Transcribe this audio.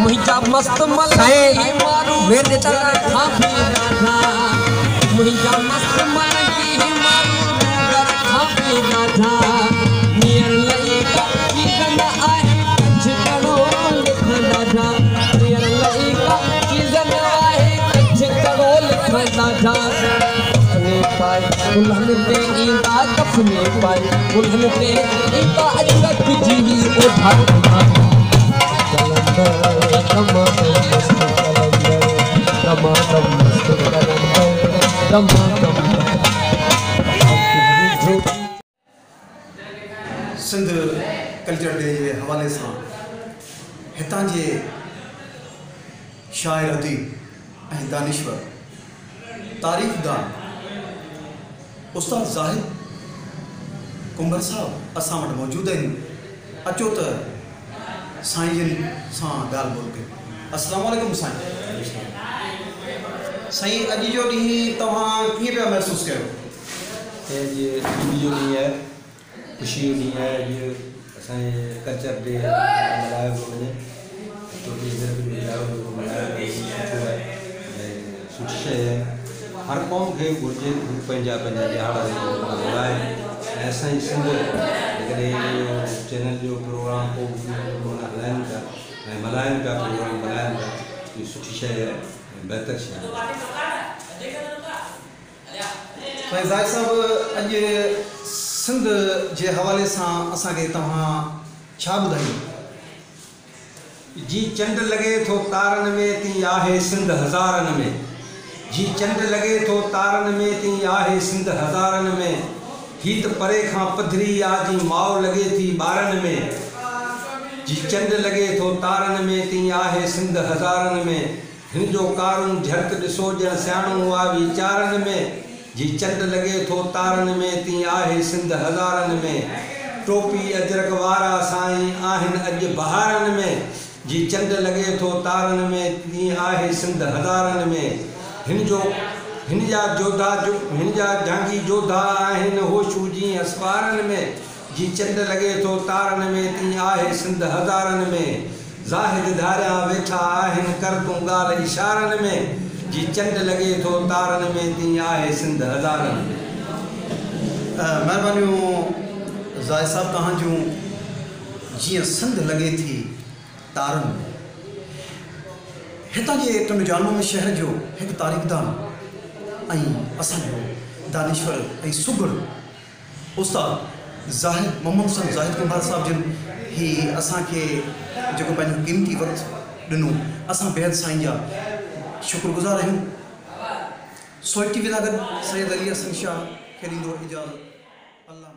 मुहिंजा मस्त मलाई मारू मेरे तला खाफी राधा मुहिंजा मस्त मलाई मारू गर खाफी राधा नियर लई का चीज़न आहे कच्छ करो लिख राधा नियर लई का चीज़न आहे कच्छ करो लिख राधा कफने पाए दुल्हन पे ईंदा कफने पाए दुल्हन पे ईंदा अजरक जी ओ भाग सिंध कल्चर डे के हवाले से हितां जे शायर अदीब ऐं दानिश्वर तारीफ़दान उस्ताद ज़ाहिद कुंबर साहब असां वटि मौजूद आहिनि अचो त साईं जिन सां ॻाल्हि ॿोल कयूं अस्सलाम वालेकुम साईं साईं अॼु जो ॾींहुं तव्हां कीअं पिया महसूसु कयो ये ईद जो ॾींहुं आहे ख़ुशी जो ॾींहुं आहे अॼु असांजे कल्चर डे मल्हायो पियो वञे सुठी शइ आहे हर क़ौम खे घुरिजे पंहिंजा पंहिंजा ॾियार मल्हाए ऐं असांजी सिंध जेकॾहिं चैनल जो प्रोग्राम को हलाइनि था ऐं मल्हाइनि पिया प्रोग्राम मल्हाइनि था इहा सुठी शइ आहे बहितर शइ आहे साईं ज़ाहिद साहब अॼु सिंध जे हवाले सां असांखे तव्हां छा ॿुधाईंदा जी चंड लॻे थो तारनि में तीअं आहे सिंध हज़ारनि में जी चंड लॻे थो तारनि में तीअं आहे सिंध हज़ारनि में ही त परे खां पधरी आहे जी माउ लॻे थी ॿारनि में जी चंड लॻे थो तारनि में तीअं आहे सिंध हज़ारनि में हिन जो कारूं झट ॾिसो ॼण सियाणो आहे वीचारनि में जी चंड लॻे थो तारनि में तीअं आहे सिंध हज़ारनि में टोपी अजरक वारा साईं आहिनि अॼु बहारनि में जी चंड लॻे थो तारनि में तीअं आहे सिंध हज़ारनि में हिन जा जंगी जोधा आहिनि होशू जी असवारनि में जी चंड लॻे थो तारनि में तीअं आहे सिंध हज़ारनि में ज़ाहिद धारिया वेठा आहिनि कर तूं ॻाल्हि इशारनि में जी चंड लॻे थो तारनि में तीअं आहे सिंध हज़ारनि में महिरबानियूं ज़ाहिद साहब तव्हां जूं जीअं सिंध लॻे थी तारनि में हितां जे टुंडजानों शहर जो हिकु तारीख़दान ऐं असांजो दानिश्वर ऐं सुगड़ उस्ताद ज़ाहिद मोहम्मद हुसैन ज़ाहिद कुंभार साहब जिन ही असांखे जेको पंहिंजो क़ीमती वक़्तु ॾिनो असां बेहद साईं जा शुक्रगुज़ार आहियूं सोई टीवी सां गॾु सैयद अली हसन शाह खे ॾींदो इजाज़त अल्लाह